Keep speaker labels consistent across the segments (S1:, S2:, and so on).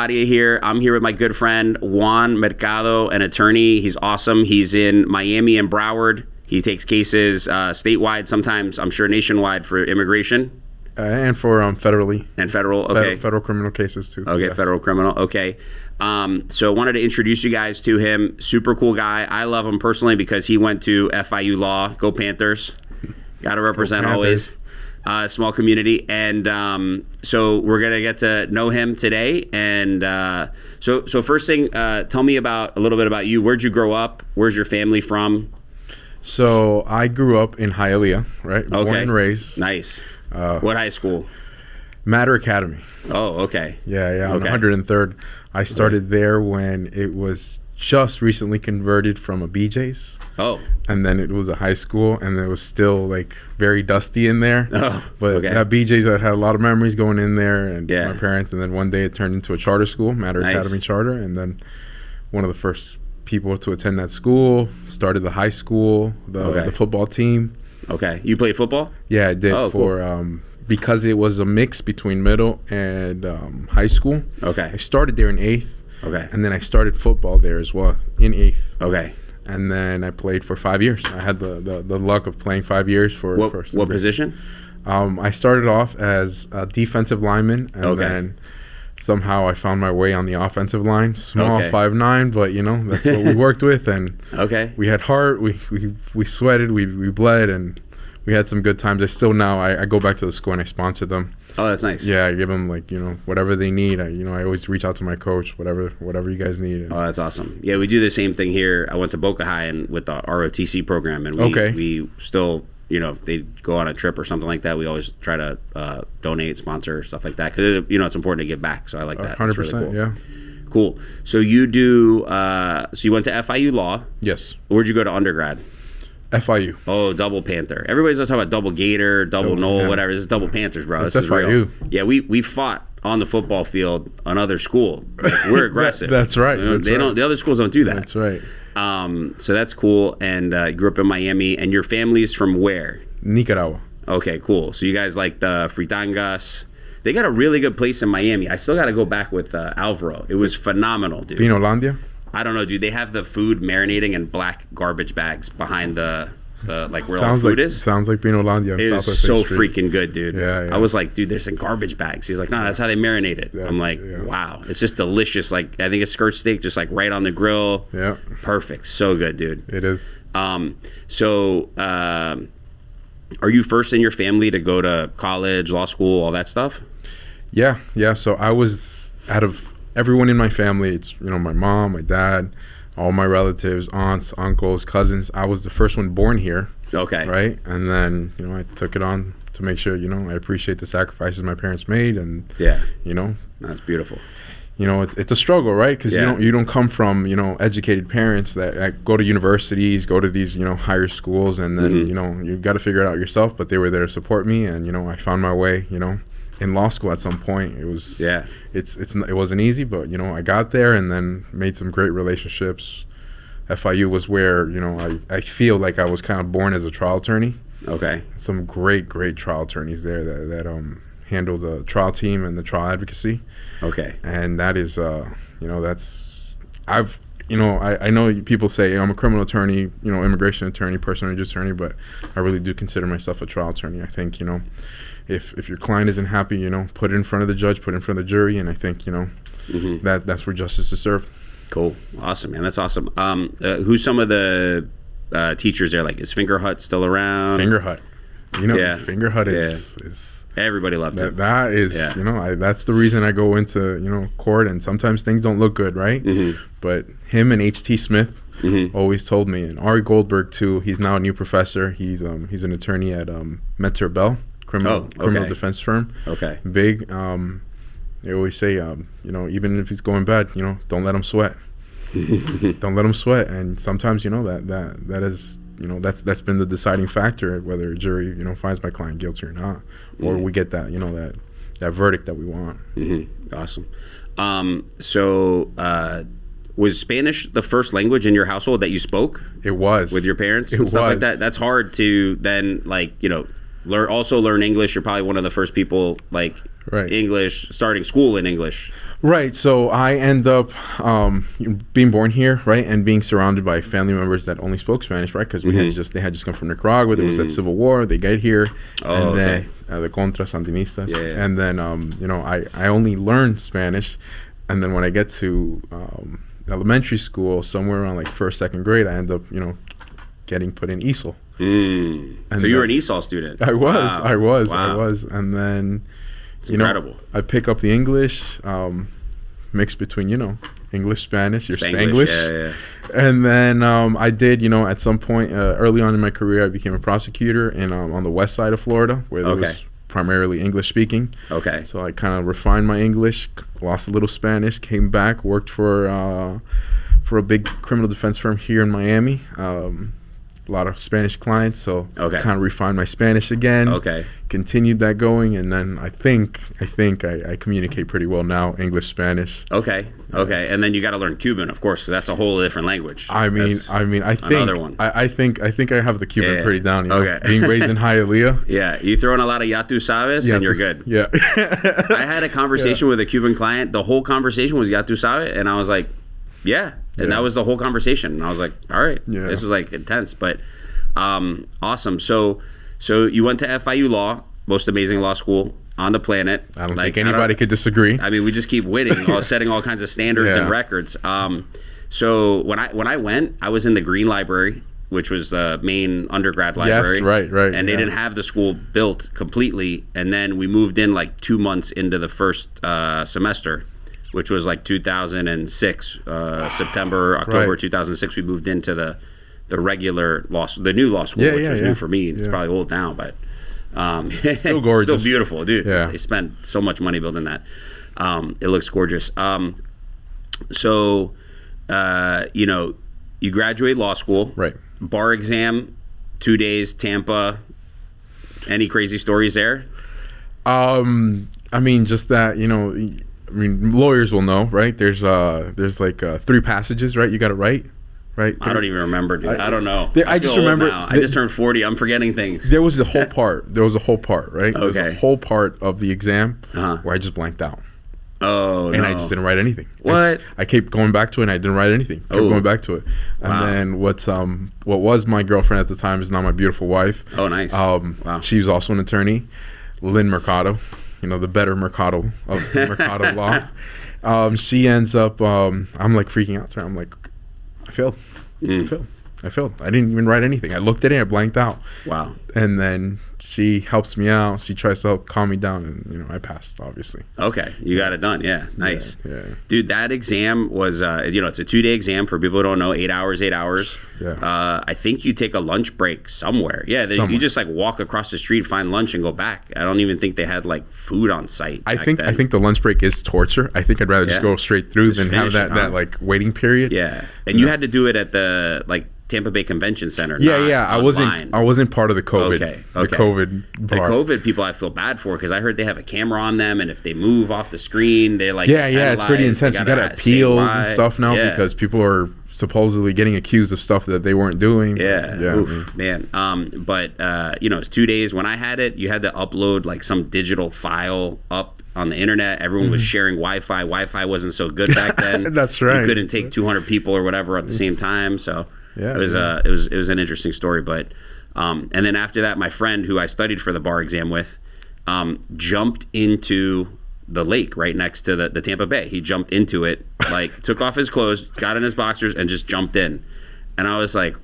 S1: Ovadia here. I'm here with my good friend Juan Mercado, an attorney. He's awesome. He's in Miami and Broward. He takes cases statewide, sometimes I'm sure nationwide, for immigration.
S2: And for federally.
S1: And federal, okay.
S2: Federal criminal cases too.
S1: Okay, yes. Federal criminal, okay. So wanted to introduce you guys to him. Super cool guy. I love him personally because he went to FIU Law. Go Panthers. Got to represent always. Small community. And so we're going to get to know him today. And so first thing, tell me a little bit about you. Where'd you grow up? Where's your family from?
S2: So I grew up in Hialeah, right?
S1: Okay.
S2: Born and raised.
S1: Nice. What high school?
S2: Matter Academy.
S1: Oh, okay.
S2: Yeah, on 103rd. I started there when it was just recently converted from a BJ's.
S1: Oh.
S2: And then it was a high school, and it was still like very dusty in there.
S1: Oh,
S2: but
S1: okay.
S2: That BJ's, I had a lot of memories going in there, and my parents. And then one day it turned into a charter school, Matter Academy Charter, and then one of the first people to attend that school started the high school, the football team.
S1: Okay, you played football?
S2: Yeah, I did because it was a mix between middle and high school.
S1: Okay.
S2: I started there in 8th.
S1: Okay.
S2: And then I started football there as well in 8th.
S1: Okay.
S2: And then I played for 5 years. I had the luck of playing 5 years for
S1: what position?
S2: I started off as a defensive lineman, and then somehow I found my way on the offensive line. Small, 5'9", but that's what we worked with. And we had heart. We sweated. We bled, and we had some good times. I go back to the school and I sponsor them.
S1: Oh, that's nice.
S2: Yeah, I give them whatever they need. I always reach out to my coach, whatever you guys need.
S1: Oh, that's awesome. Yeah, we do the same thing here. I went to Boca High and with the ROTC program, and we still, if they go on a trip or something like that, we always try to donate, sponsor, stuff like that, because it's important to give back. So I like that.
S2: 100%.
S1: Really cool.
S2: Yeah.
S1: Cool. So you do. So you went to FIU Law.
S2: Yes.
S1: Where'd you go to undergrad?
S2: FIU.
S1: Oh, double Panther. Everybody's talking about double Gator, double Knoll, whatever. This is double Panthers, bro.
S2: It's
S1: this is
S2: FIU.
S1: Real. Yeah, we fought on the football field another school. We're aggressive.
S2: That's right.
S1: The other schools don't do that.
S2: That's right.
S1: So that's cool. And you grew up in Miami, and your family's from where?
S2: Nicaragua.
S1: Okay, cool. So you guys like the fritangas. They got a really good place in Miami. I still got to go back with Alvaro. It was phenomenal, dude.
S2: Vinolandia?
S1: I don't know, dude. They have the food marinating in black garbage bags behind the like where all the food is.
S2: Sounds like Vinolandia.
S1: It is so freaking good, dude.
S2: Yeah.
S1: I was like, dude, there's in garbage bags. He's like, no, that's how they marinate it. I'm like, wow. It's just delicious. Like, I think it's skirt steak, just like right on the grill.
S2: Yeah.
S1: Perfect. So good, dude.
S2: It is.
S1: Are you first in your family to go to college, law school, all that stuff?
S2: Yeah. So I was, out of everyone in my family, it's, my mom, my dad, all my relatives, aunts, uncles, cousins. I was the first one born here.
S1: Okay.
S2: Right? And then, I took it on to make sure, I appreciate the sacrifices my parents made. And,
S1: that's beautiful.
S2: It's a struggle, right? Because you don't come from, educated parents that go to universities, go to these, higher schools. And then, you got to figure it out yourself. But they were there to support me. And, I found my way, in law school at some point. It was it wasn't easy, but I got there and then made some great relationships. FIU was where I feel like I was kind of born as a trial attorney.
S1: Okay.
S2: Some great trial attorneys there that handle the trial team and the trial advocacy.
S1: Okay.
S2: And that is that's I know people say I'm a criminal attorney, immigration attorney, personal injury attorney, but I really do consider myself a trial attorney. I think if your client isn't happy, put it in front of the judge, put it in front of the jury, and I think that's where justice is served.
S1: Cool, awesome, man. That's awesome. Who's some of the teachers there? Like, is Finger Hut still around?
S2: Finger Hut, Finger Hut is
S1: everybody loved it.
S2: That is, that's the reason I go into court, and sometimes things don't look good, right? Mm-hmm. But him and H.T. Smith always told me, and Ari Goldberg too. He's now a new professor. He's an attorney at Metzer Bell. Criminal defense firm. Okay. Big. They always say, even if he's going bad, don't let him sweat. Don't let him sweat. And sometimes, that is, that's been the deciding factor whether a jury, finds my client guilty or not, or we get that, that verdict that we want.
S1: Mm-hmm. Awesome. Was Spanish the first language in your household that you spoke?
S2: It was.
S1: With your parents and stuff like that? That's hard to then, learn English. You're probably one of the first people
S2: Right.
S1: English, starting school in English.
S2: Right. So I end up being born here, right, and being surrounded by family members that only spoke Spanish, right, because they had just come from Nicaragua. There was that civil war. They get here, and then the Contra Sandinistas, and then I only learned Spanish, and then when I get to elementary school, somewhere around like first, second grade, I end up getting put in ESOL.
S1: And so you were an ESOL student.
S2: I was, and then.
S1: Incredible.
S2: I pick up the English, mix between, English, Spanish, your Spanglish.
S1: Yeah.
S2: And then I did, at some point early on in my career, I became a prosecutor on the west side of Florida, where there was primarily English speaking.
S1: Okay.
S2: So I kind of refined my English, lost a little Spanish, came back, worked for a big criminal defense firm here in Miami. A lot of Spanish clients, so kind of refined my Spanish again. Continued that going, and then I think I communicate pretty well now, English, Spanish.
S1: Okay. And then you got to learn Cuban, of course, because that's a whole different language.
S2: I think
S1: another one.
S2: I think I have the Cuban pretty down. Being raised in Hialeah.
S1: Yeah, you throw in a lot of "ya tú sabes" and you're good.
S2: Yeah.
S1: I had a conversation with a Cuban client. The whole conversation was "ya tú sabes," and I was like, yeah. And that was the whole conversation. And I was like, all right, this was like intense, but awesome. So you went to FIU Law, most amazing law school on the planet.
S2: I don't think anybody could disagree.
S1: I mean, we just keep winning, setting all kinds of standards and records. So when I went, I was in the Green Library, which was the main undergrad library.
S2: Yes, right.
S1: And they didn't have the school built completely. And then we moved in like 2 months into the first semester, which was like 2006, September, October 2006. We moved into the regular the new law school, which was new for me. It's probably old now, but
S2: still gorgeous,
S1: still beautiful, dude.
S2: Yeah.
S1: They spent so much money building that. It looks gorgeous. So you graduate law school,
S2: right?
S1: Bar exam, 2 days, Tampa. Any crazy stories there?
S2: I mean, just that, lawyers will know, right? There's like 3 passages, right? You got to write, right?
S1: I don't even remember, dude. I don't know.
S2: I just remember.
S1: I just turned 40. I'm forgetting things.
S2: There was a whole part. Right?
S1: Okay.
S2: There was a whole part of the exam where I just blanked out.
S1: Oh,
S2: and I just didn't write anything.
S1: What?
S2: I kept going back to it, and I didn't write anything. Kept going back to it. And then what was my girlfriend at the time is now my beautiful wife.
S1: Oh, nice. Wow.
S2: She was also an attorney, Lynn Mercado. The better Mercado of Mercado Law. She ends up, I'm like freaking out to her. I'm like, I failed. I failed. I didn't even write anything. I looked at it, I blanked out.
S1: Wow. And
S2: then she helps me out. She tries to help calm me down, and I passed, obviously.
S1: Okay, you got it done. Yeah, nice.
S2: Yeah.
S1: Dude, that exam was, it's a 2-day exam for people who don't know. 8 hours.
S2: Yeah.
S1: I think you take a lunch break somewhere. Yeah, you just like walk across the street, find lunch, and go back. I don't even think they had like food on site.
S2: I think the lunch break is torture. I think I'd rather just go straight through than have that like waiting period.
S1: Yeah, and you had to do it at the Tampa Bay Convention Center.
S2: I wasn't part of the COVID.
S1: Okay.
S2: The COVID part.
S1: The COVID people I feel bad for, because I heard they have a camera on them, and if they move off the screen, they like
S2: it's pretty intense. You got appeals and stuff now because people are supposedly getting accused of stuff that they weren't doing.
S1: Oof, man. But it's 2 days. When I had it, you had to upload like some digital file up on the internet. Everyone was sharing Wi-Fi. Wi-Fi wasn't so good back then.
S2: That's right.
S1: You couldn't take 200 people or whatever at the same time. So it was an interesting story. But and then after that, my friend who I studied for the bar exam with jumped into the lake right next to the Tampa Bay. He jumped into it, like took off his clothes, got in his boxers, and just jumped in. And I was like,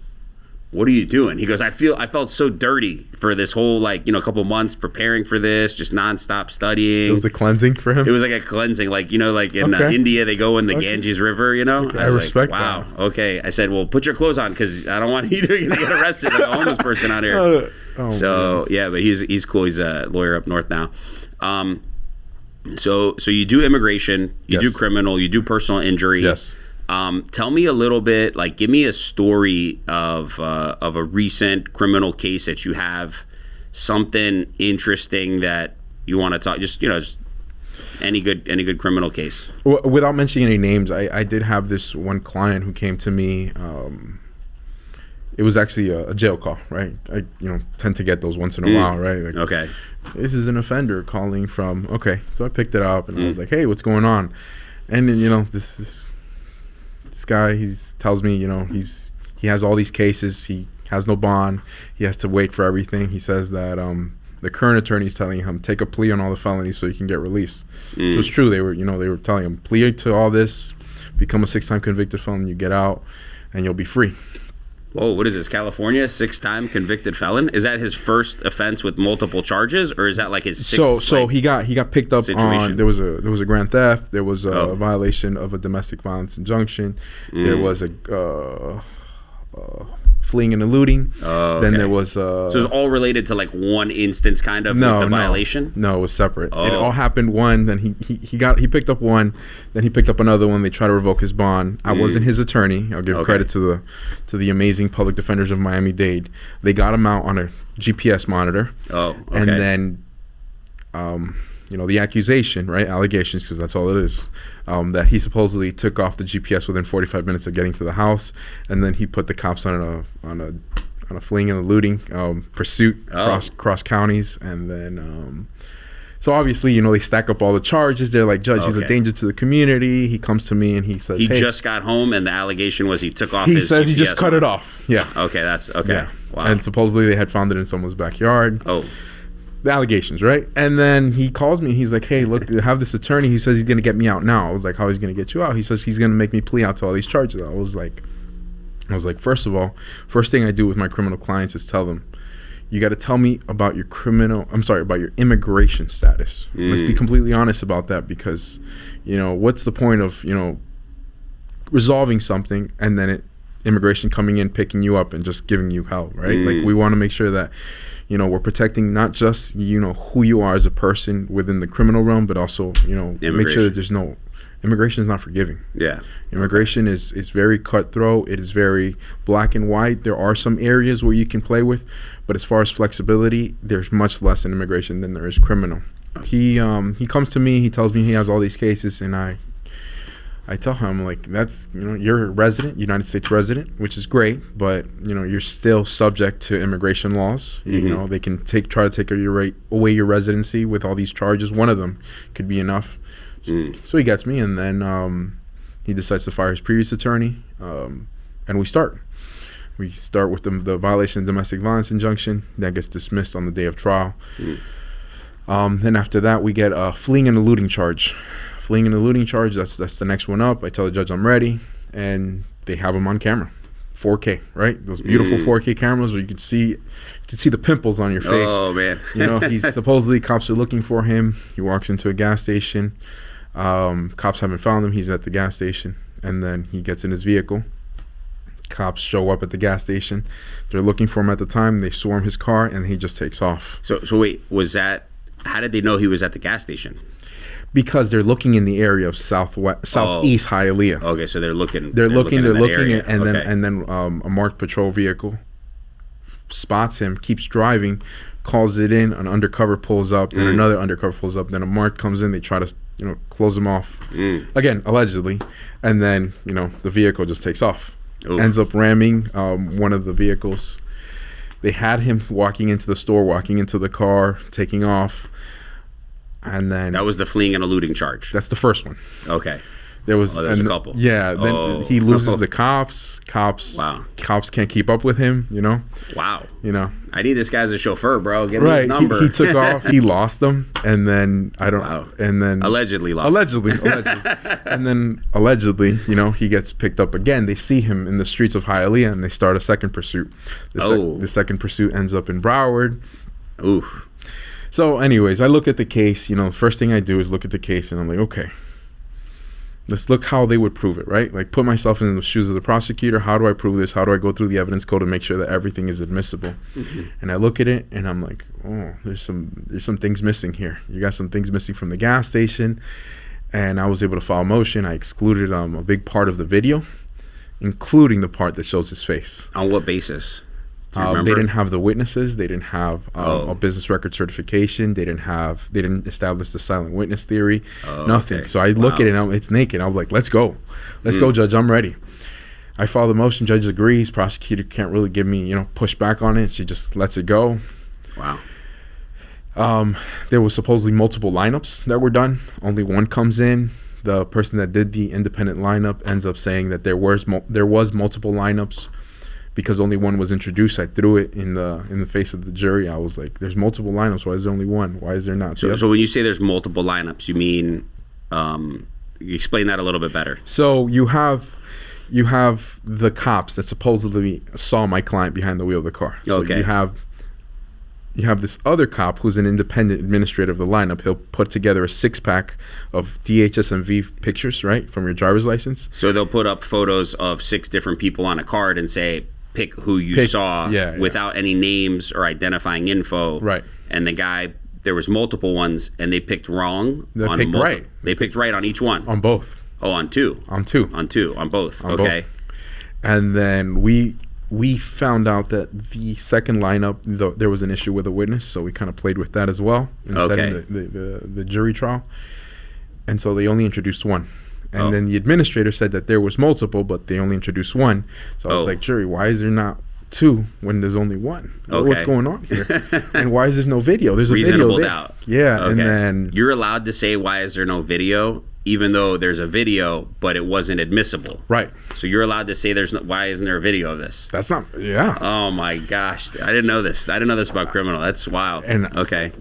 S1: what are you doing? He goes, I felt so dirty for this whole couple months preparing for this, just nonstop studying.
S2: It was a cleansing for him?
S1: It was like a cleansing, like in India they go in the Ganges River,
S2: Okay.
S1: I was
S2: respect
S1: wow,
S2: that.
S1: Okay. I said, well, put your clothes on, because I don't want you to get arrested like a homeless person out here. But he's cool. He's a lawyer up north now. So you do immigration, you do criminal, you do personal injury.
S2: Yes.
S1: Tell me a little bit, give me a story of a recent criminal case that you have, something interesting that you want to talk. Just any good criminal case.
S2: Without mentioning any names, I did have this one client who came to me. It was actually a jail call, right? I tend to get those once in a while, right? Like,
S1: okay.
S2: This is an offender calling from. Okay, so I picked it up and I was like, hey, what's going on? And then this guy, he tells me, he has all these cases. He has no bond. He has to wait for everything. He says that the current attorney is telling him take a plea on all the felonies so you can get released. So it's true. They were telling him plea to all this, become a 6-time convicted felon, you get out, and you'll be free.
S1: Whoa, what is this? California, 6-time convicted felon? Is that his first offense with multiple charges, or is that like his sixth?
S2: So he got picked up
S1: situation?
S2: On there was a grand theft, there was a violation of a domestic violence injunction, there was a fleeing and eluding. Then there was
S1: so it was all related to like one instance kind of with the violation?
S2: No, it was separate. It all happened one, then he picked up one, then he picked up another one. They tried to revoke his bond. I wasn't his attorney. I'll give credit to the amazing public defenders of Miami-Dade. They got him out on a GPS monitor. And then the accusation, right? Allegations, because that's all it is. That he supposedly took off the GPS within 45 minutes of getting to the house, and then he put the cops on a fleeing and eluding pursuit across counties, and then so obviously they stack up all the charges. They're like, Judge, he's a danger to the community. He comes to me and he says,
S1: he just got home, and the allegation was he took off.
S2: He
S1: his
S2: says
S1: GPS
S2: he just cut it off. Yeah.
S1: Okay, that's okay.
S2: Yeah.
S1: Wow.
S2: And supposedly they had found it in someone's backyard. The allegations, right? And then he calls me. He's like, hey, look, I have this attorney. He says he's going to get me out now. I was like, how is he going to get you out? He says he's going to make me plea out to all these charges. I was like, first of all, first thing I do with my criminal clients is tell them, you got to tell me about your about your immigration status. Let's be completely honest about that, because, what's the point of, resolving something and then immigration coming in, picking you up and just giving you hell, right? Like, we want to make sure that, we're protecting not just, who you are as a person within the criminal realm, but also, make sure that there's no, immigration is not forgiving.
S1: Yeah.
S2: Immigration is very cutthroat. It is very black and white. There are some areas where you can play with, but as far as flexibility, there's much less in immigration than there is criminal. He comes to me, he tells me he has all these cases, and I tell him, like, that's, you're a resident, United States resident, which is great, but, you're still subject to immigration laws. They can try to take away your residency with all these charges. One of them could be enough. So he gets me, and then he decides to fire his previous attorney, and we start. We start with the violation of domestic violence injunction. That gets dismissed on the day of trial. Then after that, we get a fleeing and eluding charge. Fleeing and eluding charge, that's the next one up. I tell the judge I'm ready, and they have him on camera. 4K, right? Those beautiful 4K cameras where you can see the pimples on your face.
S1: Oh, man.
S2: He's supposedly, cops are looking for him. He walks into a gas station. Cops haven't found him. He's at the gas station, and then he gets in his vehicle. Cops show up at the gas station. They're looking for him at the time. They swarm his car, and he just takes off.
S1: So wait, how did they know he was at the gas station?
S2: Because they're looking in the area of southeast Hialeah.
S1: Okay, so they're looking,
S2: and then a marked patrol vehicle spots him, keeps driving, calls it in. An undercover pulls up, then another undercover pulls up. Then a marked comes in. They try to close him off again, allegedly, and then the vehicle just takes off. Ends up ramming one of the vehicles. They had him walking into the store, walking into the car, taking off. And then
S1: that was the fleeing and eluding charge.
S2: That's the first one.
S1: Okay.
S2: There's
S1: a couple.
S2: Yeah. Then he loses the cops.
S1: Wow.
S2: Cops can't keep up with him.
S1: Wow.
S2: I
S1: need this guy as a chauffeur, bro. Give me his number.
S2: He took off. He lost them, and then And then
S1: allegedly lost.
S2: Allegedly. And then allegedly, he gets picked up again. They see him in the streets of Hialeah, and they start a second pursuit. The second pursuit ends up in Broward.
S1: Oof.
S2: So anyways, I look at the case, first thing I do is look at the case, and I'm like, okay, let's look how they would prove it, right? Like, put myself in the shoes of the prosecutor. How do I prove this? How do I go through the evidence code to make sure that everything is admissible? And I look at it, and I'm like, oh, there's some things missing here. You got some things missing from the gas station. And I was able to file a motion. I excluded a big part of the video, including the part that shows his face.
S1: On what basis?
S2: They didn't have the witnesses. They didn't have a business record certification. They didn't establish the silent witness theory. Nothing. Okay. So I look at it, and it's naked. I was like, let's go, Judge. I'm ready. I file the motion. Judge agrees. Prosecutor can't really give me, push back on it. She just lets it go.
S1: Wow.
S2: There was supposedly multiple lineups that were done. Only one comes in. The person that did the independent lineup ends up saying that there was multiple lineups because only one was introduced. I threw it in the face of the jury. I was like, "There's multiple lineups. Why is there only one? Why is there not?"
S1: So when you say there's multiple lineups, you mean explain that a little bit better.
S2: So you have the cops that supposedly saw my client behind the wheel of the car. So
S1: okay.
S2: You have this other cop who's an independent administrator of the lineup. He'll put together a 6-pack of DHS-MV pictures, right, from your driver's license.
S1: So they'll put up photos of 6 different people on a card and say, pick who you saw without any names or identifying info.
S2: Right.
S1: And the guy, there was multiple ones, and they picked wrong.
S2: They picked right.
S1: They picked right on each one.
S2: On both.
S1: Oh, on two.
S2: On two.
S1: On two. On both.
S2: On
S1: okay.
S2: Both. And then we found out that the second lineup, there was an issue with a witness, so we kind of played with that as well in setting the jury trial. And so they only introduced one. And then the administrator said that there was multiple, but they only introduced one. So I was like, jury, why is there not 2 when there's only 1?
S1: Okay.
S2: What's going on here? And why is there no video? There's a
S1: reasonable
S2: video
S1: doubt.
S2: Yeah,
S1: okay.
S2: And then
S1: you're allowed to say, why is there no video, even though there's a video, but it wasn't admissible.
S2: Right.
S1: So you're allowed to say why isn't there a video of this?
S2: That's not, yeah.
S1: Oh my gosh. I didn't know this. I didn't know this about criminal. That's wild.
S2: And
S1: okay.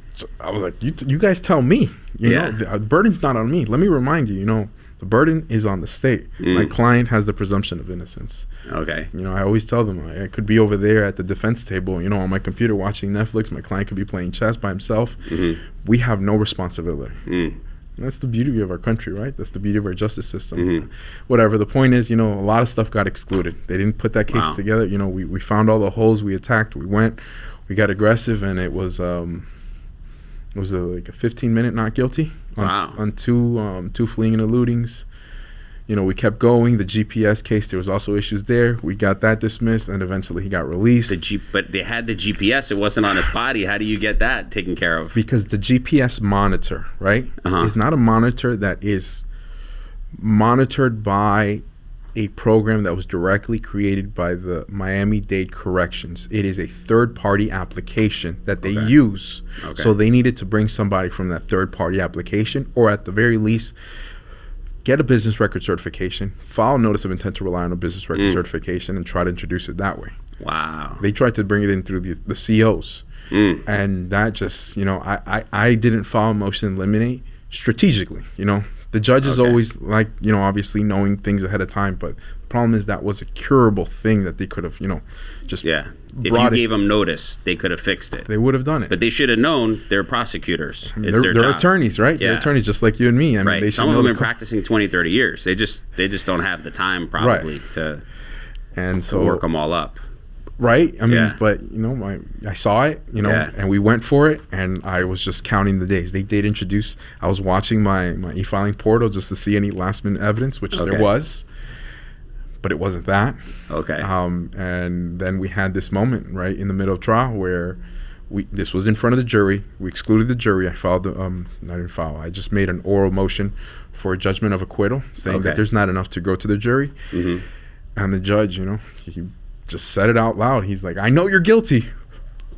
S2: I was like, you guys tell me. You know, the burden's not on me. Let me remind you, the burden is on the state. My client has the presumption of innocence.
S1: Okay.
S2: I always tell them I could be over there at the defense table, on my computer watching Netflix. My client could be playing chess by himself. Mm-hmm. We have no responsibility. And that's the beauty of our country, right? That's the beauty of our justice system. Mm-hmm. Whatever. The point is, a lot of stuff got excluded. They didn't put that case together. We found all the holes. We attacked. We went. We got aggressive, and it was like a 15-minute not guilty on two fleeing and eludings. We kept going. The GPS case, there was also issues there. We got that dismissed, and eventually he got released.
S1: But they had the GPS. It wasn't on his body. How do you get that taken care of?
S2: Because the GPS monitor, right, is not a monitor that is monitored by a program that was directly created by the Miami-Dade Corrections. It is a third-party application that they use. Okay. So they needed to bring somebody from that third-party application, or at the very least, get a business record certification, file a notice of intent to rely on a business record certification, and try to introduce it that way.
S1: Wow.
S2: They tried to bring it in through the COs. And that just, I didn't file a motion to eliminate strategically, The judge is always like, obviously knowing things ahead of time, but the problem is that was a curable thing that they could have, just
S1: if you gave them notice, they could have fixed it.
S2: They would have done it.
S1: But they should have known. They're prosecutors.
S2: They're attorneys, right? Yeah. They're attorneys just like you and me. I mean, they
S1: some of them have been practicing 20, 30 years. They just don't have the time probably to work them all up.
S2: Right? I mean, but, I saw it, and we went for it, and I was just counting the days. They did introduce, I was watching my e-filing portal just to see any last-minute evidence, which there was, but it wasn't that. Okay. And then we had this moment, right, in the middle of trial where this was in front of the jury. We excluded the jury. I filed, I just made an oral motion for a judgment of acquittal, saying that there's not enough to go to the jury. Mm-hmm. And the judge, he just said it out loud. He's like, I know you're guilty,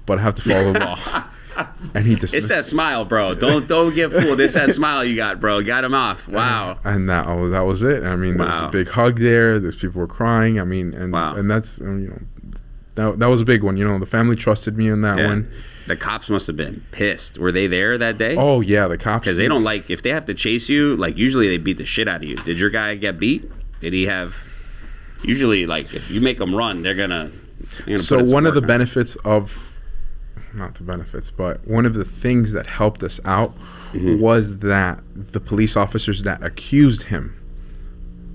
S2: but I have to follow the law. And he dismissed.
S1: It's that smile, bro. Don't get fooled. It's that smile you got, bro. Got him off. Wow.
S2: And that was it. I mean, there was a big hug there. There's people were crying. I mean, and that's that was a big one. The family trusted me on that one.
S1: The cops must have been pissed. Were they there that day?
S2: Oh yeah, the cops.
S1: Because they don't if they have to chase you. Usually they beat the shit out of you. Did your guy get beat? Did he have? Usually, if you make them run, they're gonna.
S2: So one of the benefits of, not the benefits, but one of the things that helped us out was that the police officers that accused him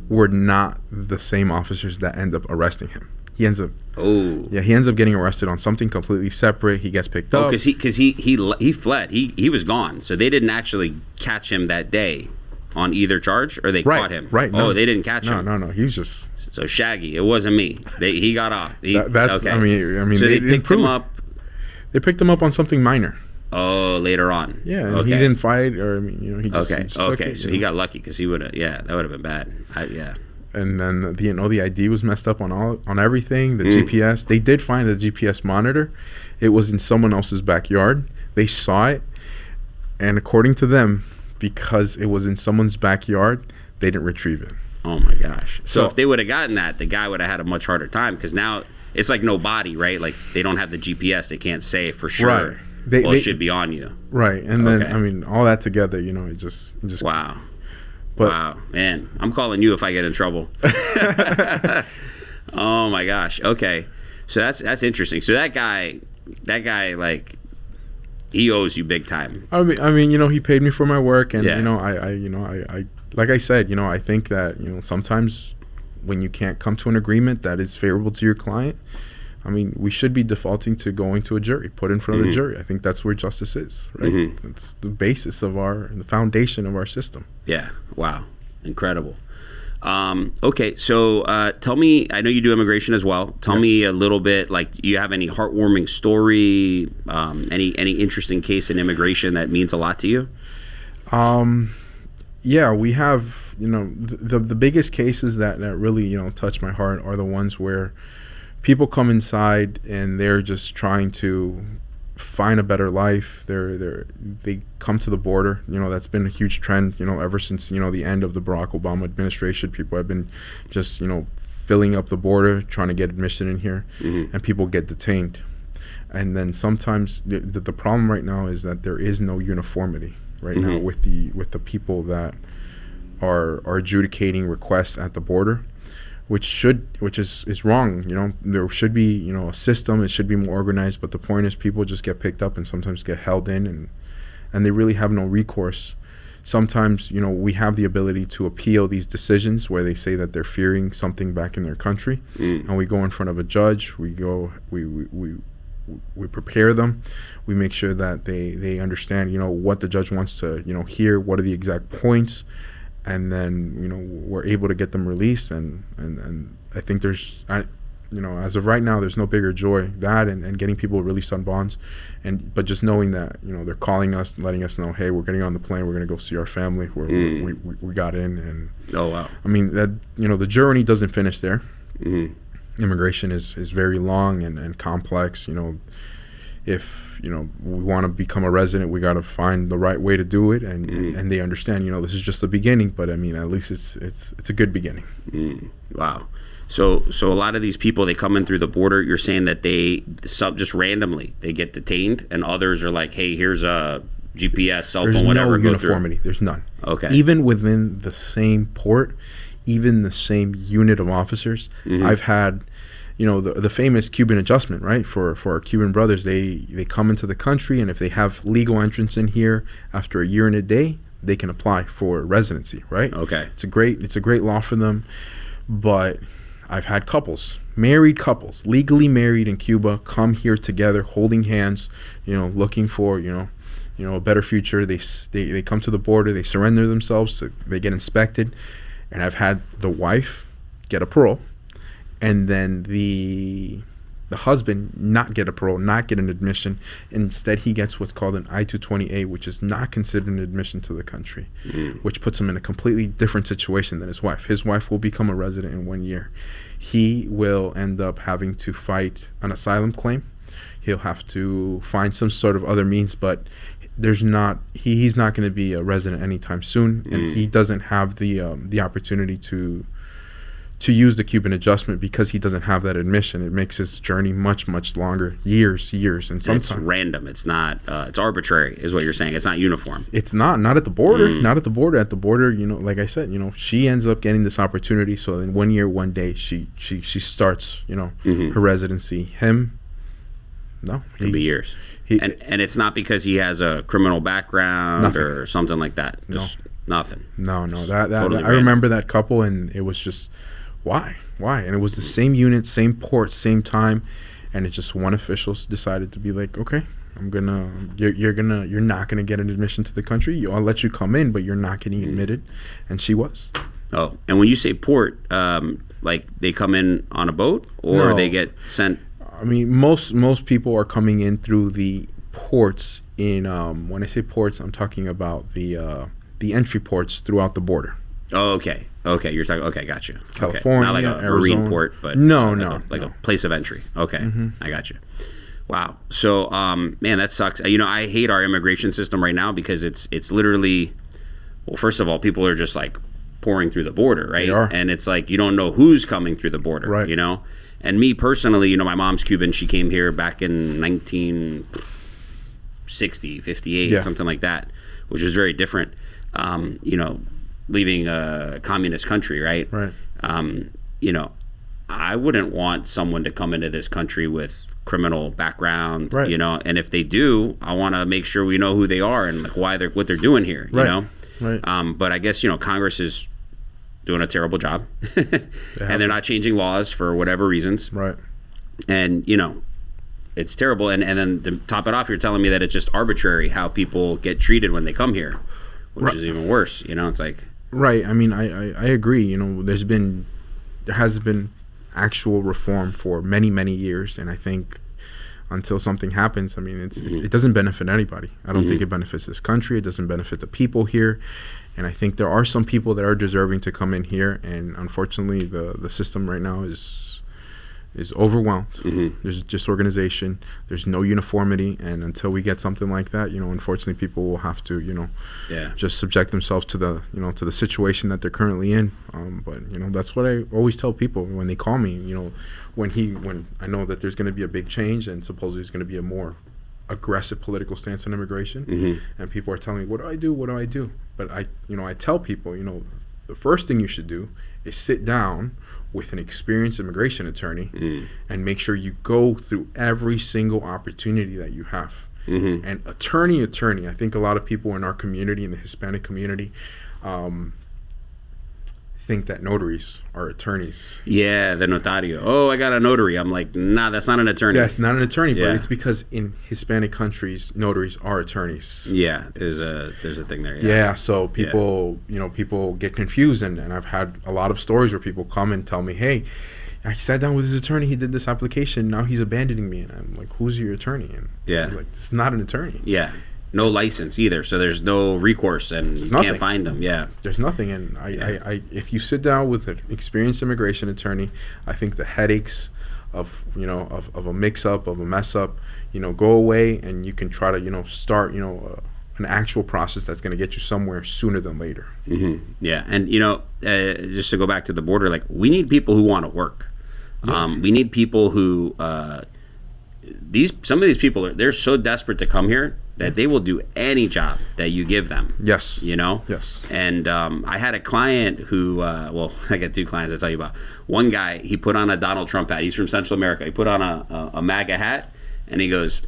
S2: were not the same officers that end up arresting him. He ends up. He ends up getting arrested on something completely separate. He gets picked up.
S1: Because he fled. He was gone. So they didn't actually catch him that day on either charge, or they caught him.
S2: Right.
S1: No. They didn't catch him.
S2: No. He was just.
S1: So Shaggy, it wasn't me. He got off.
S2: That's. Okay. I mean.
S1: So they picked him up.
S2: They picked him up on something minor.
S1: Oh, later on.
S2: Yeah, and he didn't fight, or he just.
S1: Okay. So he got lucky because he would have. Yeah, that would have been bad.
S2: And then the ID was messed up on everything. The GPS. They did find the GPS monitor. It was in someone else's backyard. They saw it, and according to them, because it was in someone's backyard, they didn't retrieve it.
S1: Oh my gosh! So if they would have gotten that, the guy would have had a much harder time, because now it's like no body, right? Like they don't have the GPS. They can't say for sure.
S2: Right.
S1: It should be on you.
S2: Right. And then I mean, all that together, it just
S1: Wow.
S2: But,
S1: wow, man, I'm calling you if I get in trouble. Oh my gosh. Okay, so that's interesting. So that guy, like, he owes you big time.
S2: I mean, he paid me for my work, and
S1: Yeah.
S2: I like I said, I think that sometimes when you can't come to an agreement that is favorable to your client, I mean, we should be defaulting to going to a jury, put in front of the jury. I think that's where justice is, right? That's the basis of the foundation of our system.
S1: Yeah. Wow. Incredible. Okay. So tell me, I know you do immigration as well. Tell me a little bit, like, do you have any heartwarming story, any interesting case in immigration that means a lot to you?
S2: Yeah, we have, the biggest cases that really, touch my heart are the ones where people come inside and they're just trying to find a better life. They come to the border. That's been a huge trend, ever since, the end of the Barack Obama administration. People have been just, filling up the border, trying to get admission in here, and people get detained. And then sometimes the problem right now is that there is no uniformity right now with the people that are adjudicating requests at the border, which is wrong. There should be a system. It should be more organized, but the point is people just get picked up and sometimes get held in, and they really have no recourse. Sometimes we have the ability to appeal these decisions where they say that they're fearing something back in their country, and we go in front of a judge. We prepare them. We make sure that they understand what the judge wants to hear, what are the exact points, and then we're able to get them released. And I think there's as of right now, there's no bigger joy and getting people released on bonds, but just knowing that they're calling us and letting us know, hey, we're getting on the plane, we're going to go see our family, we got in. And
S1: oh wow,
S2: I mean that the journey doesn't finish there. Immigration is very long and complex. If we want to become a resident, we got to find the right way to do it, and they understand this is just the beginning, but I mean at least it's a good beginning.
S1: Wow. So a lot of these people, they come in through the border. You're saying that just randomly they get detained, and others are like, hey, here's a GPS, cell phone, whatever.
S2: There's no uniformity. There's none.
S1: Okay.
S2: Even within the same port, even the same unit of officers, I've had the famous Cuban adjustment, right? For our Cuban brothers, they come into the country, and if they have legal entrance in here after a year and a day, they can apply for residency, right?
S1: Okay.
S2: It's a great law for them. But I've had married couples, legally married in Cuba, come here together, holding hands, looking for, a better future. They come to the border, they surrender themselves, they get inspected, and I've had the wife get a parole, and then the husband not get a parole, not get an admission. Instead, he gets what's called an I-220A, which is not considered an admission to the country, which puts him in a completely different situation than his wife. His wife will become a resident in 1 year. He will end up having to fight an asylum claim. He'll have to find some sort of other means, but he's not going to be a resident anytime soon, and he doesn't have the opportunity to use the Cuban adjustment because he doesn't have that admission. It makes his journey much, much longer, years, and sometimes
S1: it's random. It's not. It's arbitrary, is what you're saying. It's not uniform.
S2: It's not at the border. Not at the border. At the border, like I said, she ends up getting this opportunity. So in 1 year, 1 day, she starts, her residency. Him, no,
S1: it could be years. And it's not because he has a criminal background or something like that. Just nothing.
S2: No. That
S1: totally
S2: I remember that couple, and it was just. Why? And it was the same unit, same port, same time, and it just one official decided to be like, okay, you're not gonna get an admission to the country. I'll let you come in, but you're not getting admitted, and she was.
S1: Oh, and when you say port, like they come in on a boat, or they get sent?
S2: I mean, most people are coming in through the ports. When I say ports, I'm talking about the entry ports throughout the border.
S1: Oh, okay. Okay, you're talking. Okay, got you.
S2: California,
S1: okay. Not like a
S2: Arizona.
S1: marine port, but
S2: No,
S1: a place of entry. Okay, I got you. Wow. So, man, that sucks. I hate our immigration system right now because it's literally, well, first of all, people are just like pouring through the border, right?
S2: They are.
S1: And it's like you don't know who's coming through the border,
S2: right?
S1: And me personally, my mom's Cuban. She came here back in 1960, 58, something like that, which was very different. Leaving a communist country, right?
S2: Right.
S1: I wouldn't want someone to come into this country with criminal background,
S2: right.
S1: And if they do, I want to make sure we know who they are and like what they're doing here,
S2: right. Right.
S1: But I guess, Congress is doing a terrible job and they're not changing laws for whatever reasons.
S2: Right.
S1: And, it's terrible. And then to top it off, you're telling me that it's just arbitrary how people get treated when they come here, which is even worse. It's like.
S2: Right. I mean, I agree. There has been actual reform for many, many years. And I think until something happens, I mean, it doesn't benefit anybody. I don't think it benefits this country. It doesn't benefit the people here. And I think there are some people that are deserving to come in here. And unfortunately, the system right now is overwhelmed. There's disorganization. There's no uniformity. And until we get something like that, unfortunately, people will have to, just subject themselves to the, to the situation that they're currently in. But that's what I always tell people when they call me. When I know that there's going to be a big change and supposedly there's going to be a more aggressive political stance on immigration, and people are telling me, what do I do? What do I do? But I tell people, the first thing you should do is sit down with an experienced immigration attorney and make sure you go through every single opportunity that you have. And attorney, I think a lot of people in our community, in the Hispanic community, think that notaries are attorneys.
S1: Yeah, the notario. Oh, I got a notary. I'm like, nah, that's not an attorney.
S2: That's not an attorney, but it's because in Hispanic countries, notaries are attorneys.
S1: Yeah, there's a thing there.
S2: Yeah, so people, people get confused, and I've had a lot of stories where people come and tell me, hey, I sat down with his attorney, he did this application, now he's abandoning me. And I'm like, who's your attorney? And I'm like, this is not an attorney.
S1: Yeah. No license either, so there's no recourse, and you can't find them. Yeah,
S2: there's nothing. And I if you sit down with an experienced immigration attorney, I think the headaches of of a mix-up, of a mess-up, go away, and you can try to start an actual process that's going to get you somewhere sooner than later.
S1: Yeah, and just to go back to the border, like we need people who want to work. We need people who some of these people they're so desperate to come here that they will do any job that you give them.
S2: Yes.
S1: Yes. And I had a client who, I got two clients I'll tell you about. One guy, he put on a Donald Trump hat. He's from Central America. He put on a MAGA hat, and he goes,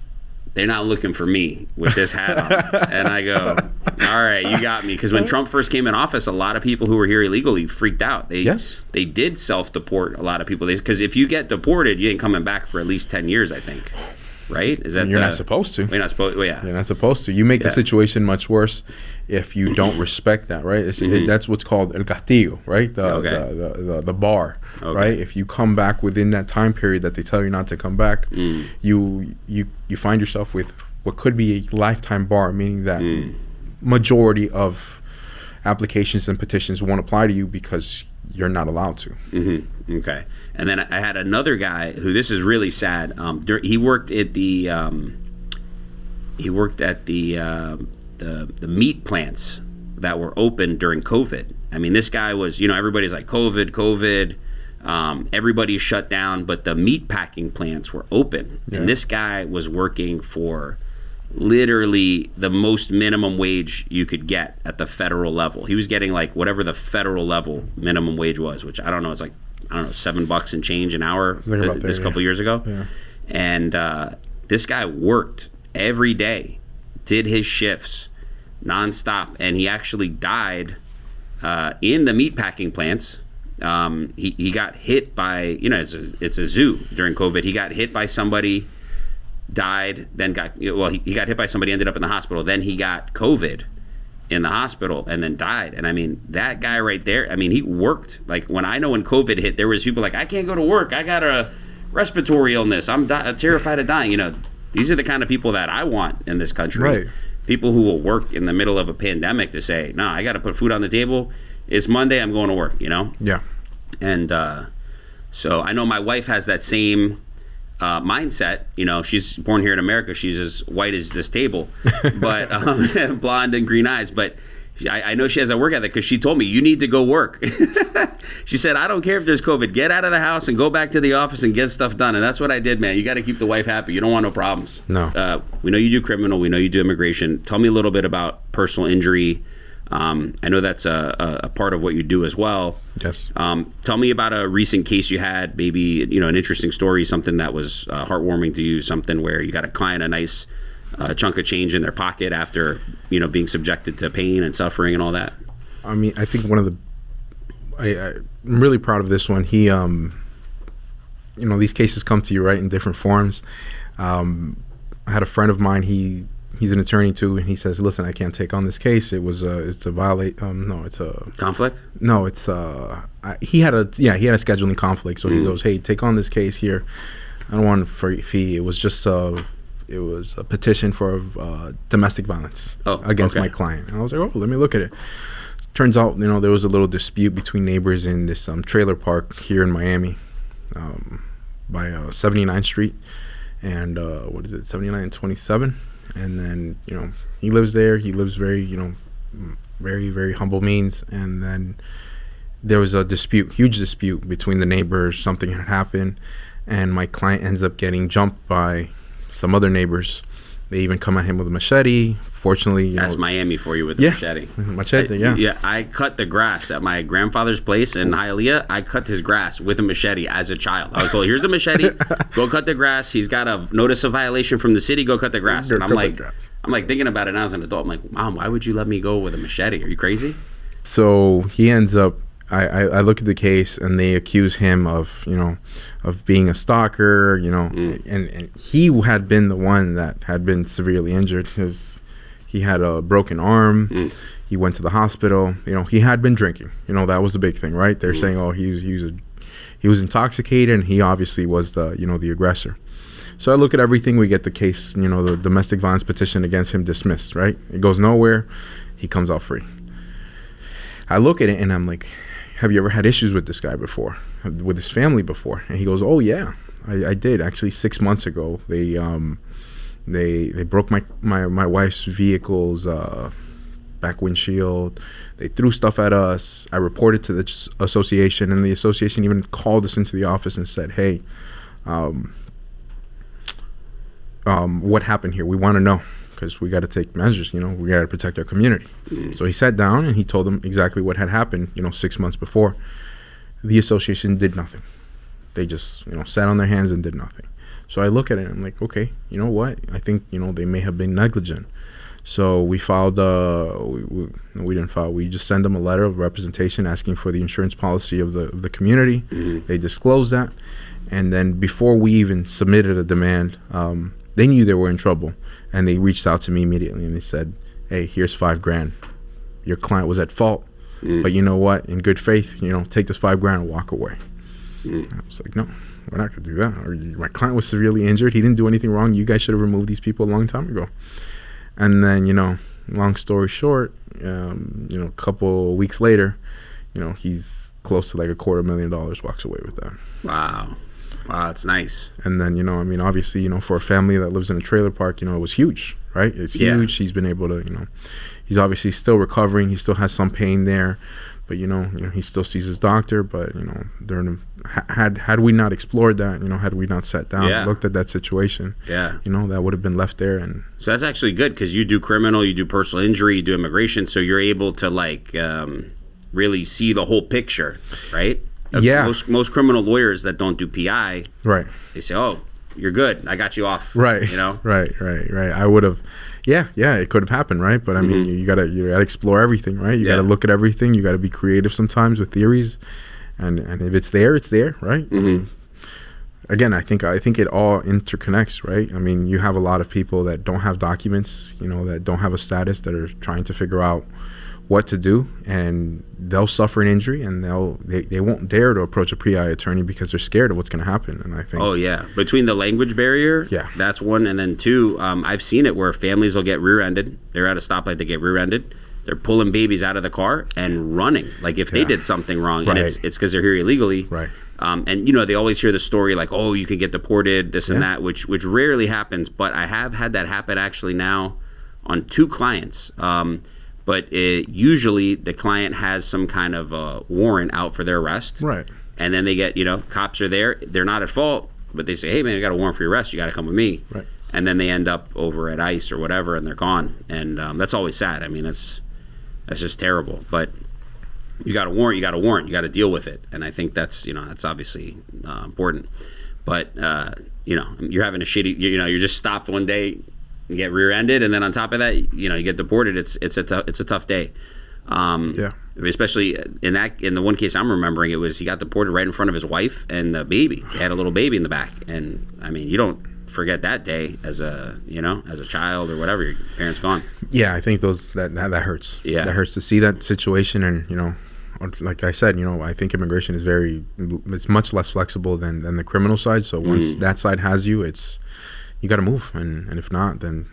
S1: they're not looking for me with this hat on. And I go, all right, you got me. Because when Trump first came in office, a lot of people who were here illegally freaked out. They did self-deport a lot of people. Because if you get deported, you ain't coming back for at least 10 years, I think. Right? Is that
S2: you're not supposed to.
S1: You're not supposed. Well, yeah.
S2: You're not supposed to. You make the situation much worse if you don't respect that. Right? That's what's called el castigo. Right? The bar. Okay. Right? If you come back within that time period that they tell you not to come back, you find yourself with what could be a lifetime bar, meaning that majority of applications and petitions won't apply to you because you're not allowed to.
S1: Okay. And then I had another guy who, this is really sad. He worked at the meat plants that were open during COVID. I mean, this guy was, everybody's like COVID. Everybody shut down, but the meat packing plants were open. Yeah. And this guy was working for literally the most minimum wage you could get at the federal level. He was getting like whatever the federal level minimum wage was, which I don't know, it's like, $7 and change an hour this couple years ago. Yeah. And this guy worked every day, did his shifts nonstop, and he actually died in the meatpacking plants. He got hit by, it's a zoo during COVID. He got hit by somebody, died, then he got hit by somebody, ended up in the hospital. Then he got COVID in the hospital and then died. And I mean, that guy right there, I mean, he worked. Like when COVID hit, there was people like, I can't go to work. I got a respiratory illness. I'm terrified of dying. These are the kind of people that I want in this country.
S2: Right.
S1: People who will work in the middle of a pandemic to say, no, I got to put food on the table. it's Monday, I'm going to work,
S2: Yeah.
S1: And so I know my wife has that same mindset. She's born here in America. She's as white as this table, but blonde and green eyes. But I know she has a work ethic because she told me, you need to go work. She said, I don't care if there's COVID. Get out of the house and go back to the office and get stuff done. And that's what I did, man. You got to keep the wife happy. You don't want no problems.
S2: No.
S1: We know you do criminal. We know you do immigration. Tell me a little bit about personal injury. I know that's a part of what you do as well.
S2: Yes.
S1: Tell me about a recent case you had, maybe an interesting story, something that was heartwarming to you, something where you got a client a nice chunk of change in their pocket after being subjected to pain and suffering and all that.
S2: I mean, I think I'm really proud of this one. He, these cases come to you, right, in different forms. I had a friend of mine. He's an attorney too, and he says, "Listen, I can't take on this case. It's a violate. No, it's a
S1: conflict.
S2: No, it's he had a scheduling conflict. So he goes, hey, take on this case here. I don't want a fee. It was just a petition for domestic violence against my client. And I was like, oh, let me look at it. Turns out, there was a little dispute between neighbors in this trailer park here in Miami, by 79th Street, and 79 and 27. And then, he lives there. He lives very, very, very humble means. And then there was a huge dispute between the neighbors. Something had happened. And my client ends up getting jumped by some other neighbors. They even come at him with a machete. Fortunately,
S1: that's Miami for you with the machete.
S2: Machete,
S1: Yeah, I cut the grass at my grandfather's place in Hialeah. I cut his grass with a machete as a child. I was told, here's the machete. Go cut the grass. He's got a notice of violation from the city. Go cut the grass. And I'm like thinking about it now as an adult. I'm like, Mom, why would you let me go with a machete? Are you crazy?
S2: So he ends up, I look at the case and they accuse him of being a stalker, and he had been the one that had been severely injured because he had a broken arm. He went to the hospital. He had been drinking. That was the big thing, right? They're saying, oh, he was intoxicated, and he obviously was the aggressor. So I look at everything. We get the case, the domestic violence petition against him dismissed, right? It goes nowhere. He comes out free. I look at it and I'm like, have you ever had issues with this guy before, with his family before? And he goes, oh yeah, I did. Actually, 6 months ago, they broke my wife's vehicle's back windshield. They threw stuff at us. I reported to the association, and the association even called us into the office and said, hey, what happened here? We want to know, because we got to take measures. We got to protect our community. So he sat down and he told them exactly what had happened 6 months before. The association did nothing. They just sat on their hands and did nothing. So I look at it and I'm like, okay, you know what? I think they may have been negligent. So we filed. We didn't file. We just sent them a letter of representation asking for the insurance policy of the community. They disclosed that, and then before we even submitted a demand, they knew they were in trouble. And they reached out to me immediately and they said, hey, here's $5,000. Your client was at fault, but you know what? In good faith, take this $5,000 and walk away. I was like, no, we're not going to do that. My client was severely injured. He didn't do anything wrong. You guys should have removed these people a long time ago. And then, long story short, a couple weeks later, he's close to like $250,000, walks away with that.
S1: Wow, that's nice.
S2: And then, obviously, for a family that lives in a trailer park, it was huge, right? It's huge. He's been able to, he's obviously still recovering. He still has some pain there, but, he still sees his doctor. But, had we not explored that, had we not sat down and looked at that situation, that would have been left there. And
S1: so that's actually good, because you do criminal, you do personal injury, you do immigration, so you're able to really see the whole picture, right? Most criminal lawyers that don't do PI,
S2: right?
S1: They say, "Oh, you're good. I got you off."
S2: Right. Right. I would have. Yeah. It could have happened, right? But I mean, you gotta explore everything, right? You gotta look at everything. You gotta be creative sometimes with theories, and if it's there, it's there, right? Again, I think it all interconnects, right? I mean, you have a lot of people that don't have documents, that don't have a status, that are trying to figure out what to do, and they'll suffer an injury, and they won't dare to approach a PI attorney because they're scared of what's going to happen. And I think
S1: between the language barrier, that's one, and then two, I've seen it where families will get rear-ended. They're at a stoplight, they get rear-ended. they're pulling babies out of the car and running. Like if they did something wrong, and it's because they're here illegally.
S2: Right.
S1: And they always hear the story like, oh, you can get deported, this and that, which rarely happens. But I have had that happen actually now on 2 clients. But usually the client has some kind of a warrant out for their arrest.
S2: Right.
S1: And then they get, cops are there. They're not at fault, but they say, hey, man, I got a warrant for your arrest. You got to come with me.
S2: Right.
S1: And then they end up over at ICE or whatever, and they're gone. And that's always sad. I mean, that's just terrible. But you got a warrant. You got to deal with it. And I think that's obviously important. But you're having a shitty. You're just stopped one day, you get rear-ended, and then on top of that, you get deported. It's a tough day. Especially in the one case I'm remembering, it was he got deported right in front of his wife and the baby. They had a little baby in the back, and I mean, you don't forget that day as a child or whatever. Your parents gone.
S2: Yeah, I think that hurts.
S1: Yeah,
S2: that hurts to see that situation, and like I said, I think immigration is it's much less flexible than the criminal side. So once that side has you, you got to move, and if not, then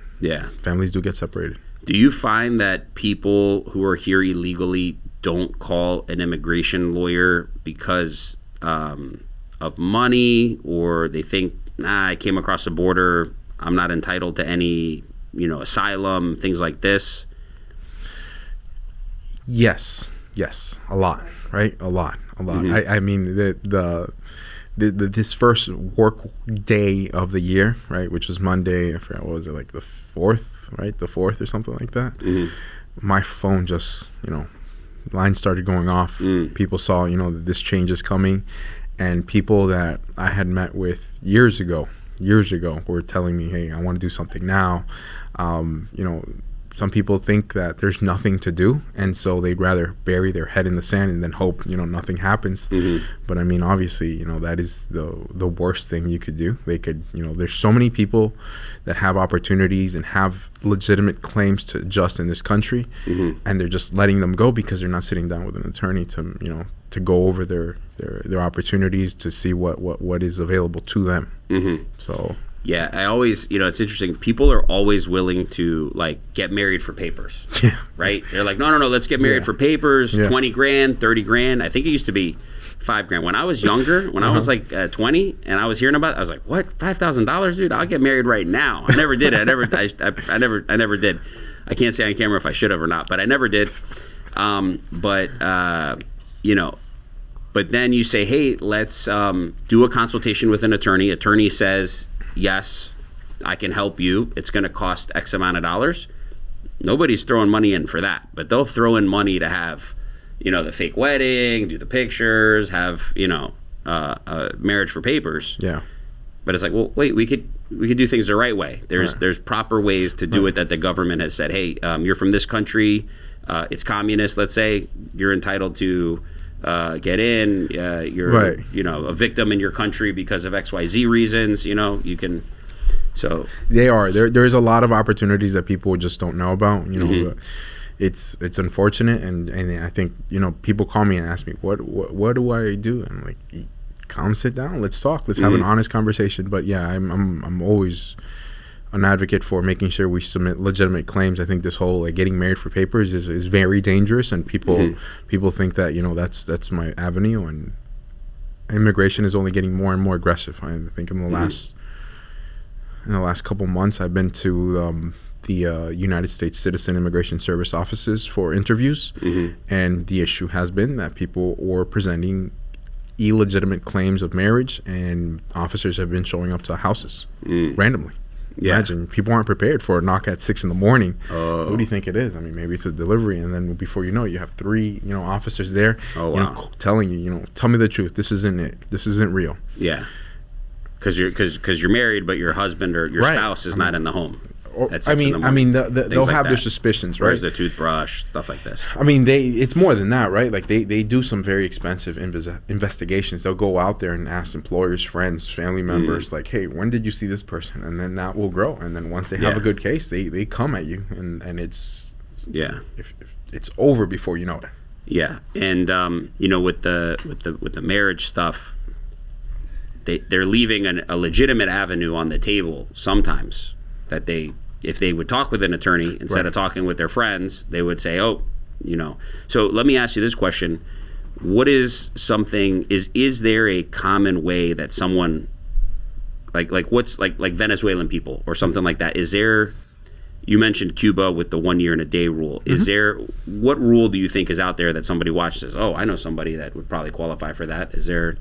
S2: families do get separated.
S1: Do you find that people who are here illegally don't call an immigration lawyer because of money, or they think, I came across the border, I'm not entitled to any, asylum, things like this?
S2: Yes, a lot, right? A lot. Mm-hmm. I mean, this first work day of the year, right, which was Monday, I forgot, what was it, like the 4th, right? The 4th or something like that. Mm-hmm. My phone just, lines started going off. People saw, that this change is coming. And people that I had met with years ago were telling me, hey, I want to do something now. Some people think that there's nothing to do, and so they'd rather bury their head in the sand and then hope, nothing happens. Mm-hmm. But I mean, obviously, that is the worst thing you could do. They could, there's so many people that have opportunities and have legitimate claims to adjust in this country, and they're just letting them go because they're not sitting down with an attorney to go over their opportunities, to see what is available to them. Mm-hmm. So.
S1: Yeah, I always, it's interesting. People are always willing to get married for papers, right? They're like, no, let's get married for papers, 20 grand, 30 grand. I think it used to be 5 grand. When I was younger, when I was 20 and I was hearing about it, I was like, what, $5,000, dude? I'll get married right now. I never did it. I never did. I can't say on camera if I should have or not, but I never did. But then you say, hey, let's do a consultation with an attorney. Attorney says, yes, I can help you. It's going to cost X amount of dollars. Nobody's throwing money in for that, but they'll throw in money to have, the fake wedding, do the pictures, have, marriage for papers.
S2: Yeah.
S1: But it's like, well, wait, we could do things the right way. There's proper ways to do it that the government has said, hey, you're from this country, it's communist, let's say, you're entitled to get in, you're a victim in your country because of XYZ reasons, you can. So
S2: they are there's a lot of opportunities that people just don't know about, it's unfortunate, and I think people call me and ask me what do I do, and I'm like, come sit down, let's talk, let's have an honest conversation. But yeah, I'm always an advocate for making sure we submit legitimate claims. I think this whole getting married for papers is very dangerous, and people think that that's my avenue, and immigration is only getting more and more aggressive. I think in the last couple months, I've been to the United States Citizen Immigration Service offices for interviews, and the issue has been that people were presenting illegitimate claims of marriage, and officers have been showing up to houses randomly. Yeah. Imagine, people aren't prepared for a knock at 6 a.m. What do you think it is? I mean, maybe it's a delivery, and then before you know it, you have 3, officers there, telling you, tell me the truth. This isn't it. This isn't real.
S1: Yeah, because you're married, but your husband or your spouse is not in the home.
S2: They'll have their suspicions, right?
S1: Where's the toothbrush, stuff like this.
S2: I mean, it's more than that, right? Like they do some very expensive investigations. They'll go out there and ask employers, friends, family members, like, hey, when did you see this person? And then that will grow. And then once they have a good case, they come at you, and it's if it's over before you know it.
S1: Yeah, and with the marriage stuff, they're leaving a legitimate avenue on the table sometimes that they if they would talk with an attorney instead of talking with their friends, they would say, oh, So let me ask you this question. What is something, is there a common way that someone, like what's like Venezuelan people or something like that, is there, you mentioned Cuba with the 1 year and a day rule. Is there, what rule do you think is out there that somebody watches? Oh, I know somebody that would probably qualify for that. Is there?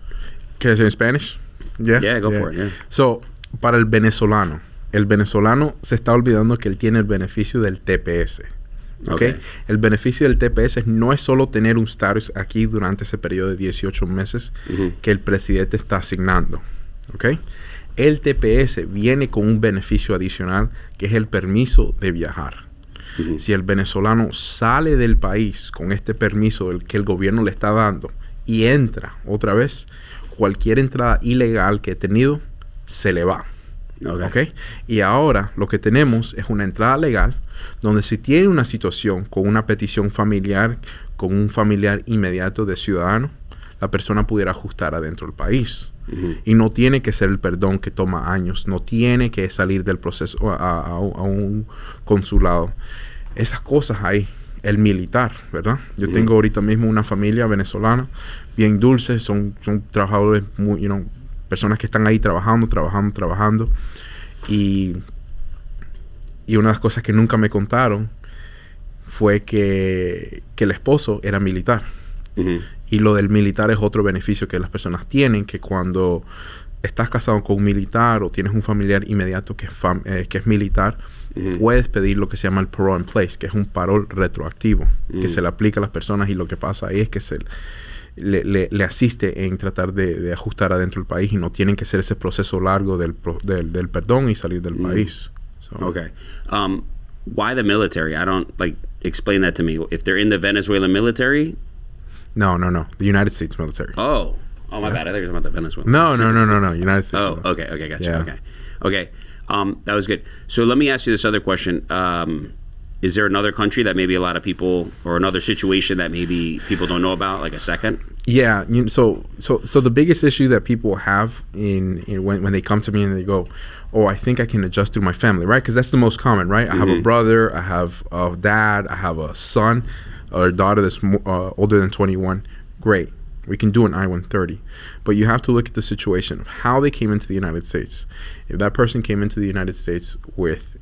S2: Can I say in Spanish?
S1: Yeah, go for it. Yeah.
S2: So, para el venezolano se está olvidando que él tiene el beneficio del TPS. Okay. El beneficio del TPS no es solo tener un status aquí durante ese periodo de 18 meses que el presidente está asignando. Okay. El TPS viene con un beneficio adicional que es el permiso de viajar. Si el venezolano sale del país con este permiso que el gobierno le está dando y entra otra vez, cualquier entrada ilegal que he tenido se le va. Okay. Y ahora lo que tenemos es una entrada legal donde si tiene una situación con una petición familiar, con un familiar inmediato de ciudadano, la persona pudiera ajustar adentro del país. Y no tiene que ser el perdón que toma años, no tiene que salir del proceso a un consulado. Esas cosas hay. El militar, ¿verdad? Yo tengo ahorita mismo una familia venezolana bien dulce, son trabajadores muy, personas que están ahí trabajando. Y una de las cosas que nunca me contaron fue que el esposo era militar. Y lo del militar es otro beneficio que las personas tienen, que cuando estás casado con un militar o tienes un familiar inmediato que es militar, puedes pedir lo que se llama el parole in place, que es un parol retroactivo, que se le aplica a las personas, y lo que pasa ahí es que le asiste en tratar de ajustar adentro del país y no tienen que hacer ese proceso largo del perdón y salir del país. So.
S1: Okay. Why the military? I don't, explain that to me. If they're in the Venezuelan military?
S2: No. The United States military.
S1: Oh, my bad. I think it was about the Venezuelan.
S2: No. United States.
S1: Oh, okay, gotcha. Yeah. Okay. That was good. So let me ask you this other question. Is there another country that maybe a lot of people, or another situation that maybe people don't know about, like a second?
S2: Yeah. So the biggest issue that people have when they come to me and they go, oh, I think I can adjust to my family, right? Because that's the most common, right? I have a brother, I have a dad, I have a son or a daughter that's older than 21. Great. We can do an I-130. But you have to look at the situation of how they came into the United States. If that person came into the United States with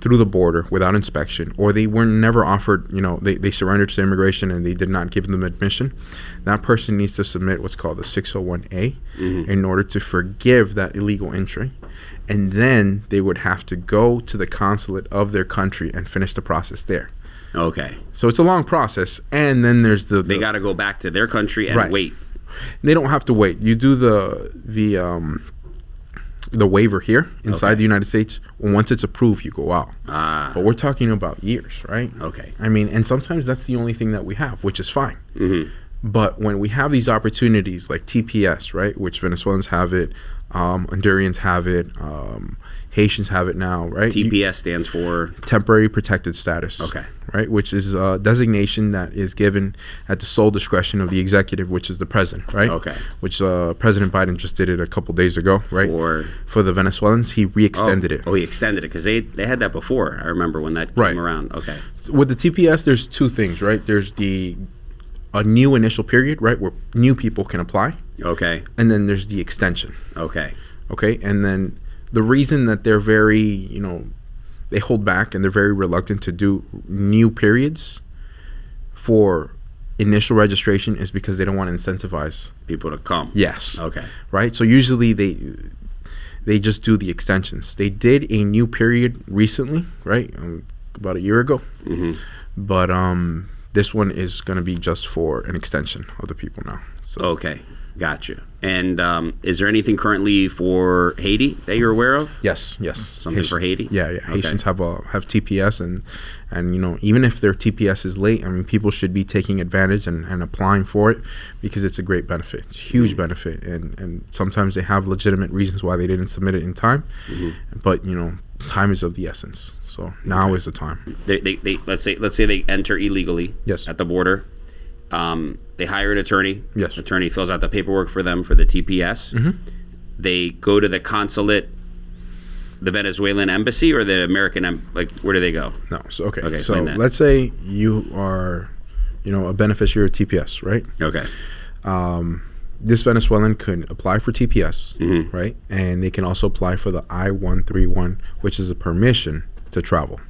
S2: through the border without inspection, or they were never offered, they surrendered to immigration and they did not give them admission, that person needs to submit what's called a 601A in order to forgive that illegal entry. And then they would have to go to the consulate of their country and finish the process there.
S1: Okay.
S2: So it's a long process, and then there's
S1: they got to go back to their country and wait.
S2: They don't have to wait. You do the waiver here inside the United States. Once it's approved, you go out. But we're talking about years, right?
S1: Okay.
S2: I mean, and sometimes that's the only thing that we have, which is fine. But when we have these opportunities like TPS, right, which Venezuelans have it, Hondurans have it, Haitians have it now, right?
S1: TPS stands for?
S2: Temporary Protected Status.
S1: Okay.
S2: Right, which is a designation that is given at the sole discretion of the executive, which is the president, right?
S1: Okay.
S2: Which President Biden just did it a couple days ago, right? For the Venezuelans, he re-extended it.
S1: Oh, he extended it because they had that before. I remember when that came around. Okay.
S2: With the TPS, there's two things, right? There's a new initial period, right, where new people can apply.
S1: Okay.
S2: And then there's the extension.
S1: Okay.
S2: Okay, and then the reason that they're very, they hold back and they're very reluctant to do new periods for initial registration is because they don't want to incentivize
S1: people to come.
S2: Yes.
S1: Okay.
S2: Right? So usually they just do the extensions. They did a new period recently, right? About a year ago. But this one is going to be just for an extension of the people now. So.
S1: Okay. Gotcha. And is there anything currently for Haiti that you're aware of?
S2: Yes.
S1: Something for Haiti?
S2: Yeah. Okay. Haitians have TPS, and even if their TPS is late, I mean, people should be taking advantage and applying for it because it's a great benefit. It's a huge benefit, and sometimes they have legitimate reasons why they didn't submit it in time, but time is of the essence. So now is the time.
S1: They let's say they enter illegally at the border. They hire an attorney.
S2: Yes.
S1: Attorney fills out the paperwork for them for the TPS. They go to the consulate the Venezuelan embassy or the American where do they go?
S2: No. So
S1: Okay,
S2: so
S1: explain that.
S2: let's say you are, a beneficiary of TPS, right?
S1: Okay.
S2: This Venezuelan could apply for TPS, right? And they can also apply for the I-131, which is a permission to travel.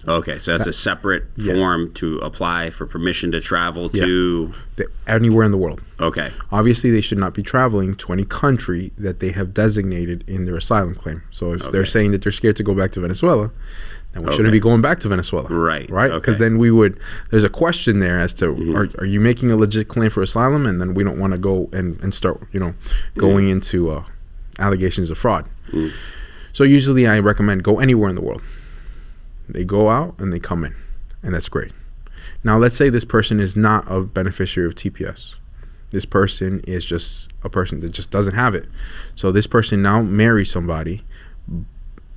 S1: Okay, so that's a separate form to apply for permission to travel to
S2: anywhere in the world.
S1: Okay.
S2: Obviously, they should not be traveling to any country that they have designated in their asylum claim. So if they're saying that they're scared to go back to Venezuela, then we shouldn't be going back to Venezuela.
S1: Right.
S2: Right? Because then there's a question there as to, are you making a legit claim for asylum? And then we don't want to go and start, going into allegations of fraud. So usually I recommend go anywhere in the world. They go out and they come in, and that's great. Now, let's say this person is not a beneficiary of TPS. This person is just a person that just doesn't have it. So this person now marries somebody,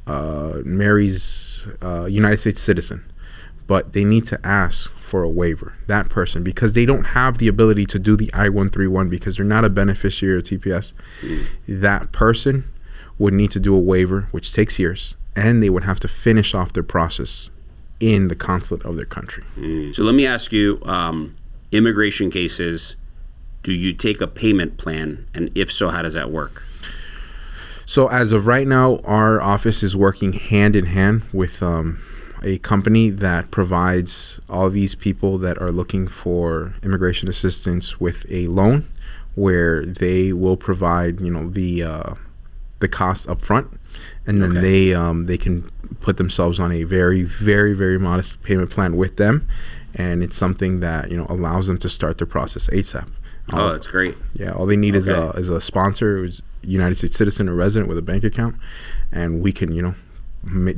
S2: marries a United States citizen, but they need to ask for a waiver. That person, because they don't have the ability to do the I-131 because they're not a beneficiary of TPS, that person would need to do a waiver, which takes years. And they would have to finish off their process in the consulate of their country.
S1: So let me ask you, immigration cases, do you take a payment plan? And if so, how does that work?
S2: So as of right now, our office is working hand in hand with a company that provides all these people that are looking for immigration assistance with a loan where they will provide, the cost up front. And then they can put themselves on a very, very, very modest payment plan with them, and it's something that allows them to start their process ASAP.
S1: Oh, that's great.
S2: Yeah, all they need is a sponsor who's a United States citizen or resident with a bank account, and we can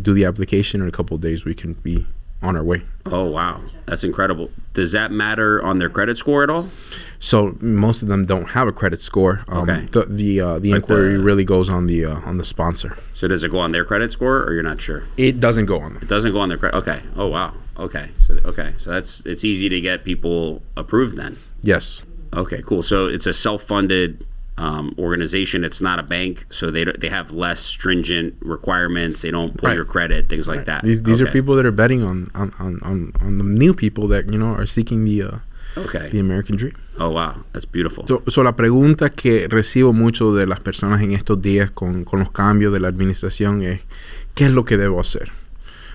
S2: do the application. In a couple of days, we can be on our way.
S1: Oh wow, that's incredible. Does that matter on their credit score at all?
S2: So most of them don't have a credit score. The inquiry really goes on the sponsor.
S1: So does it go on their credit score, or you're not sure?
S2: It doesn't go on them.
S1: It doesn't go on their credit. Okay. Oh wow. Okay. So it's easy to get people approved then.
S2: Yes.
S1: Okay. Cool. So it's a self-funded organization. It's not a bank, so they have less stringent requirements. They don't pull your credit, things like that.
S2: These are people that are betting on the new people that are seeking the American dream.
S1: Oh wow, that's beautiful.
S2: So la pregunta que recibo mucho de las personas en estos días con los cambios de la administración es ¿qué es lo que debo hacer?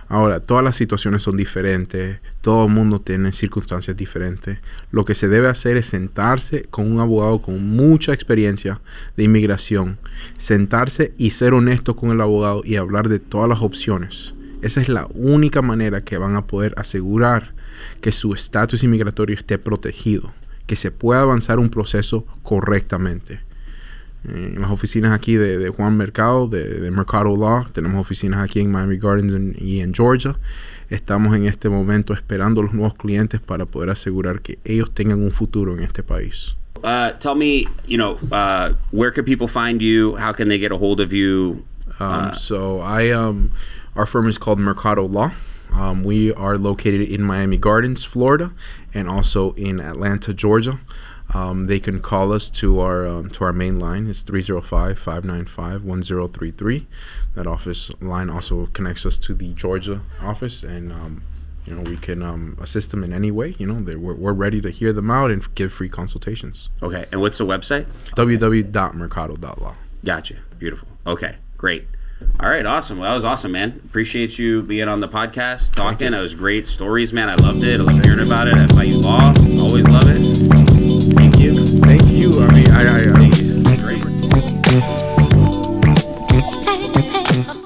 S2: Ahora, todas las situaciones son diferentes, todo el mundo tiene circunstancias diferentes. Lo que se debe hacer es sentarse con un abogado con mucha experiencia de inmigración, sentarse y ser honesto con el abogado y hablar de todas las opciones. Esa es la única manera que van a poder asegurar que su estatus inmigratorio esté protegido, que se pueda avanzar un proceso correctamente. En las oficinas aquí de Juan Mercado, de Mercado Law, tenemos oficinas aquí en Miami Gardens y en Georgia. Estamos en este momento esperando a los nuevos clientes para poder asegurar que ellos tengan un futuro en este país.
S1: Tell me, where can people find you? How can they get a hold of you?
S2: Our firm is called Mercado Law. We are located in Miami Gardens, Florida, and also in Atlanta, Georgia. They can call us to our main line. It's 305-595-1033. That office line also connects us to the Georgia office, and we can assist them in any way. We're ready to hear them out and give free consultations.
S1: Okay, and what's the website?
S2: www.mercado.law.
S1: Gotcha. Beautiful. Okay, great. All right, awesome. Well, that was awesome, man. Appreciate you being on the podcast, talking. That was great stories, man. I loved it. I love hearing about it. FIU Law. Always love it. Thank you.
S2: Thank you. I mean, I
S1: Great.